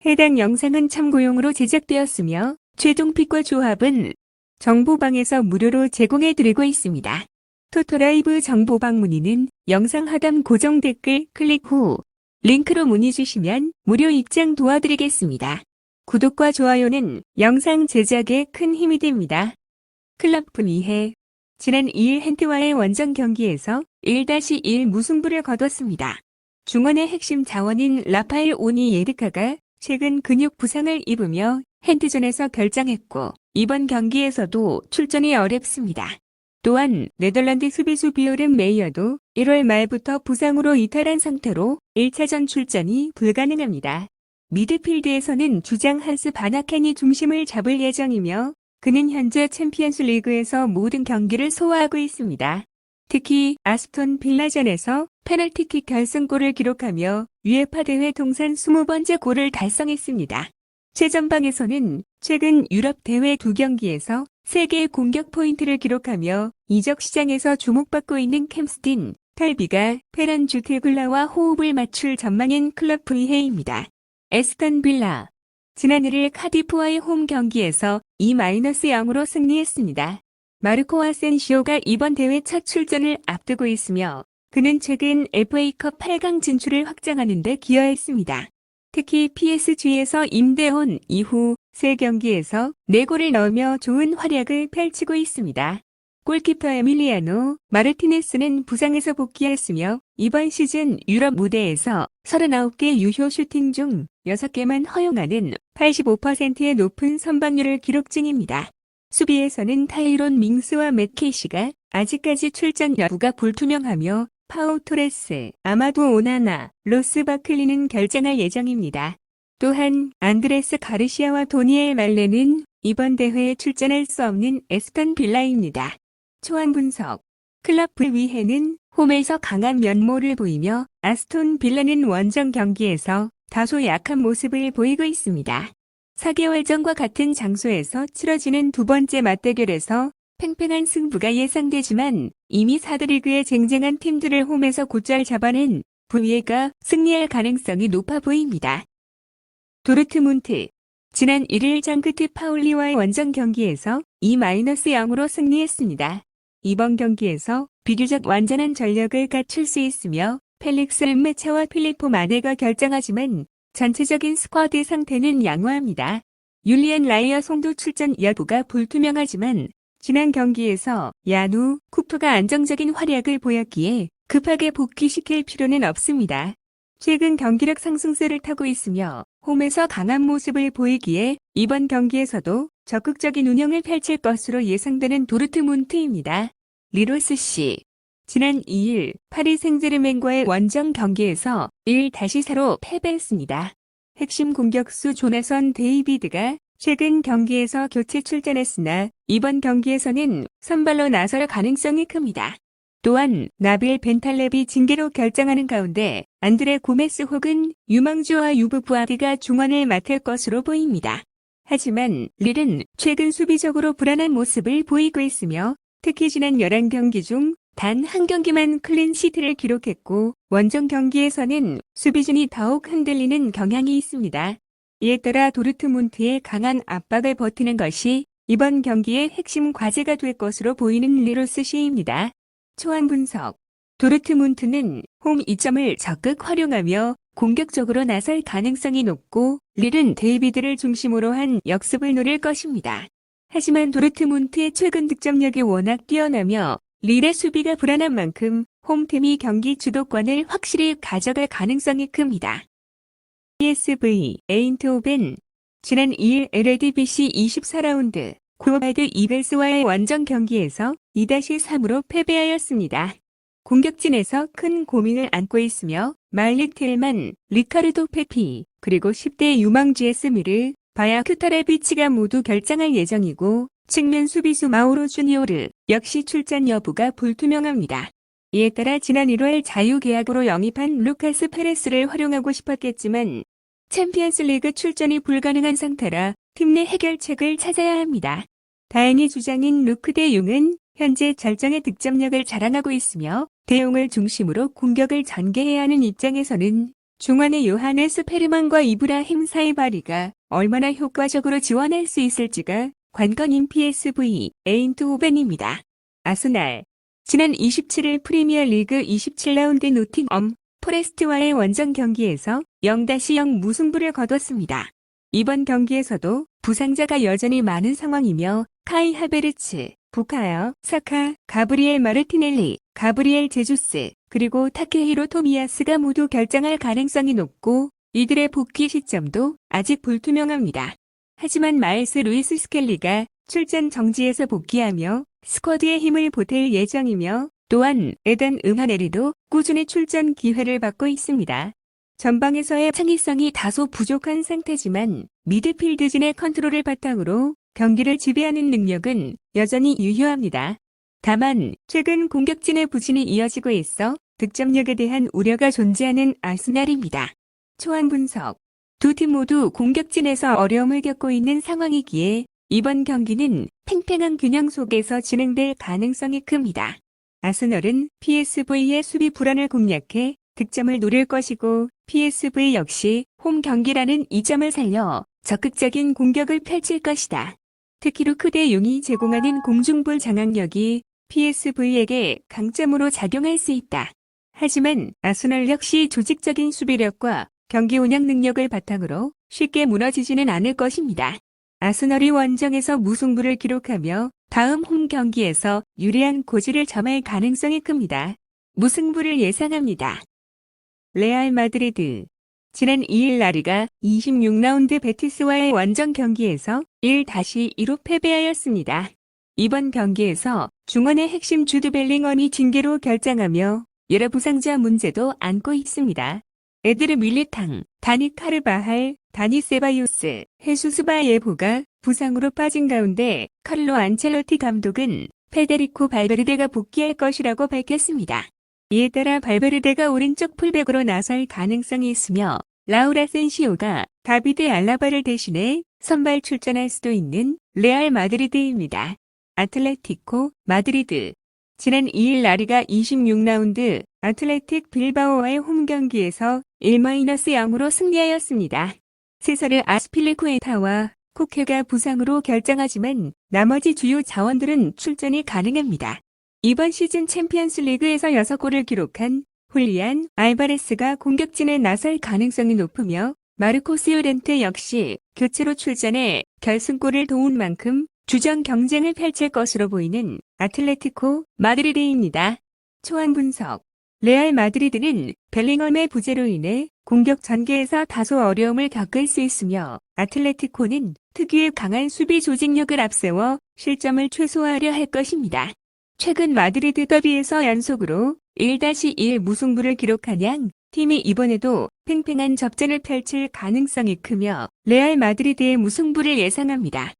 해당 영상은 참고용으로 제작되었으며 최종 픽과 조합은 정보방에서 무료로 제공해드리고 있습니다. 토토라이브 정보방 문의는 영상 하단 고정 댓글 클릭 후 링크로 문의 주시면 무료 입장 도와드리겠습니다. 구독과 좋아요는 영상 제작에 큰 힘이 됩니다. 클럽 분위해 지난 2일 헨트와의 원정 경기에서 1-1 무승부를 거뒀습니다. 중원의 핵심 자원인 라파엘 오니예르카가 최근 근육 부상을 입으며 헨트전에서 결장했고 이번 경기에서도 출전이 어렵습니다. 또한 네덜란드 수비수 비오른 메이어도 1월 말부터 부상으로 이탈한 상태로 1차전 출전이 불가능합니다. 미드필드에서는 주장 한스 바나켄이 중심을 잡을 예정이며 그는 현재 챔피언스 리그에서 모든 경기를 소화하고 있습니다. 특히 아스톤 빌라전에서 페널티킥 결승골을 기록하며 UEFA 대회 통산 20번째 골을 달성했습니다. 최전방에서는 최근 유럽 대회 2경기에서 3개의 공격 포인트를 기록하며 이적 시장에서 주목받고 있는 캠스틴, 탈비가 페란 주테글라와 호흡을 맞출 전망인 클럽 브리헤입니다. 에스턴 빌라 지난 1일 카디프와의 홈 경기에서 2-0으로 승리했습니다. 마르코 아센시오가 이번 대회 첫 출전을 앞두고 있으며 그는 최근 FA컵 8강 진출을 확장하는 데 기여했습니다. 특히 PSG에서 임대온 이후 3경기에서 4골을 넣으며 좋은 활약을 펼치고 있습니다. 골키퍼 에밀리아노 마르티네스는 부상에서 복귀했으며 이번 시즌 유럽 무대에서 39개 유효 슈팅 중 6개만 허용하는 85%의 높은 선방률을 기록 중입니다. 수비에서는 타이론 밍스와 맷 케이시가 아직까지 출전 여부가 불투명하며 파우 토레스, 아마도 오나나, 로스 바클리는 결장할 예정입니다. 또한 안드레스 가르시아와 도니엘 말레는 이번 대회에 출전할 수 없는 에스턴 빌라입니다. 초안 분석 클럽 브리헤는 홈에서 강한 면모를 보이며 아스톤 빌라는 원정 경기에서 다소 약한 모습을 보이고 있습니다. 4개월 전과 같은 장소에서 치러지는 두 번째 맞대결에서 팽팽한 승부가 예상되지만 이미 사드리그에 쟁쟁한 팀들을 홈에서 곧잘 잡아낸 브리헤가 승리할 가능성이 높아 보입니다. 도르트문트 지난 1일 장크트 파울리와의 원정 경기에서 2-0으로 승리했습니다. 이번 경기에서 비교적 완전한 전력을 갖출 수 있으며 펠릭스 르메차와 필리포 마네가 결정하지만 전체적인 스쿼드 상태는 양호합니다. 율리안 라이어 송도 출전 여부가 불투명하지만 지난 경기에서 야누, 쿠프가 안정적인 활약을 보였기에 급하게 복귀시킬 필요는 없습니다. 최근 경기력 상승세를 타고 있으며 홈에서 강한 모습을 보이기에 이번 경기에서도 적극적인 운영을 펼칠 것으로 예상되는 도르트문트입니다. 리로스 씨 지난 2일 파리 생제르맹과의 원정 경기에서 1-4로 패배했습니다. 핵심 공격수 조나선 데이비드가 최근 경기에서 교체 출전했으나 이번 경기에서는 선발로 나설 가능성이 큽니다. 또한 나빌 벤탈렙이 징계로 결정하는 가운데 안드레 고메스 혹은 유망주와 유브 부아디가 중원을 맡을 것으로 보입니다. 하지만 릴은 최근 수비적으로 불안한 모습을 보이고 있으며 특히 지난 11경기 중 단 한 경기만 클린시트를 기록했고 원정 경기에서는 수비진이 더욱 흔들리는 경향이 있습니다. 이에 따라 도르트문트의 강한 압박을 버티는 것이 이번 경기의 핵심 과제가 될 것으로 보이는 리로스 씨입니다. 초안 분석 도르트문트는 홈 이점을 적극 활용하며 공격적으로 나설 가능성이 높고 릴은 데이비드를 중심으로 한 역습을 노릴 것입니다. 하지만 도르트문트의 최근 득점력이 워낙 뛰어나며 릴의 수비가 불안한 만큼 홈팀이 경기 주도권을 확실히 가져갈 가능성이 큽니다. PSV 에인트호벤 지난 2일 LADBC 24라운드 고발드 이글스와의 원정 경기에서 2-3으로 패배하였습니다. 공격진에서 큰 고민을 안고 있으며 말릭 텔만, 리카르도 페피, 그리고 10대 유망주의 스미르, 바야 큐타레비치가 모두 결장할 예정이고 측면 수비수 마우로 주니오르 역시 출전 여부가 불투명합니다. 이에 따라 지난 1월 자유계약으로 영입한 루카스 페레스를 활용하고 싶었겠지만 챔피언스 리그 출전이 불가능한 상태라 팀 내 해결책을 찾아야 합니다. 다행히 주장인 루크 대 용은 현재 절정의 득점력을 자랑하고 있으며 대용을 중심으로 공격을 전개해야 하는 입장에서는 중원의 요하네스 페르만과 이브라힘 사이바리가 얼마나 효과적으로 지원할 수 있을지가 관건인 PSV 에인트호벤입니다. 아스날 지난 27일 프리미어리그 27라운드 노팅엄 포레스트와의 원정 경기에서 0-0 무승부를 거뒀습니다. 이번 경기에서도 부상자가 여전히 많은 상황이며 카이 하베르츠, 부카요, 사카, 가브리엘 마르티넬리, 가브리엘 제주스, 그리고 타케히로 토미야스가 모두 결장할 가능성이 높고 이들의 복귀 시점도 아직 불투명합니다. 하지만 마일스 루이스 스켈리가 출전 정지에서 복귀하며 스쿼드에 힘을 보탤 예정이며 또한 에단 음하네리도 꾸준히 출전 기회를 받고 있습니다. 전방에서의 창의성이 다소 부족한 상태지만 미드필드진의 컨트롤을 바탕으로 경기를 지배하는 능력은 여전히 유효합니다. 다만 최근 공격진의 부진이 이어지고 있어 득점력에 대한 우려가 존재하는 아스날입니다. 초안 분석. 두 팀 모두 공격진에서 어려움을 겪고 있는 상황이기에 이번 경기는 팽팽한 균형 속에서 진행될 가능성이 큽니다. 아스널은 PSV의 수비 불안을 공략해 득점을 노릴 것이고 PSV 역시 홈 경기라는 이점을 살려 적극적인 공격을 펼칠 것이다. 특히 루크 대 용이 제공하는 공중볼 장악력이 PSV에게 강점으로 작용할 수 있다. 하지만 아스널 역시 조직적인 수비력과 경기 운영 능력을 바탕으로 쉽게 무너지지는 않을 것입니다. 아스널이 원정에서 무승부를 기록하며 다음 홈 경기에서 유리한 고지를 점할 가능성이 큽니다. 무승부를 예상합니다. 레알 마드리드. 지난 2일 라리가 26라운드 베티스와의 원정 경기에서 1-2로 패배하였습니다. 이번 경기에서 중원의 핵심 주드 벨링엄이 징계로 결장하며 여러 부상자 문제도 안고 있습니다. 에드르 밀리탕, 다니 카르바할, 다니 세바요스, 헤수스 바예보가 부상으로 빠진 가운데 카를로 안첼로티 감독은 페데리코 발베르데가 복귀할 것이라고 밝혔습니다. 이에 따라 발베르데가 오른쪽 풀백으로 나설 가능성이 있으며 라우라 센시오가 다비드 알라바를 대신해 선발 출전할 수도 있는 레알 마드리드입니다. 아틀레티코 마드리드. 지난 2일 라리가 26라운드 아틀레틱 빌바오와의 홈 경기에서 1-0으로 승리하였습니다. 세사르 아스필리쿠에타와 코케가 부상으로 결장하지만 나머지 주요 자원들은 출전이 가능합니다. 이번 시즌 챔피언스 리그에서 6골을 기록한 훌리안 알바레스가 공격진에 나설 가능성이 높으며 마르코스 요렌테 역시 교체로 출전해 결승골을 도운 만큼 주전 경쟁을 펼칠 것으로 보이는 아틀레티코 마드리드입니다. 초안 분석. 레알 마드리드는 벨링엄의 부재로 인해 공격 전개에서 다소 어려움을 겪을 수 있으며 아틀레티코는 특유의 강한 수비 조직력을 앞세워 실점을 최소화하려 할 것입니다. 최근 마드리드 더비에서 연속으로 1-1 무승부를 기록한 양 팀이 이번에도 팽팽한 접전을 펼칠 가능성이 크며 레알 마드리드의 무승부를 예상합니다.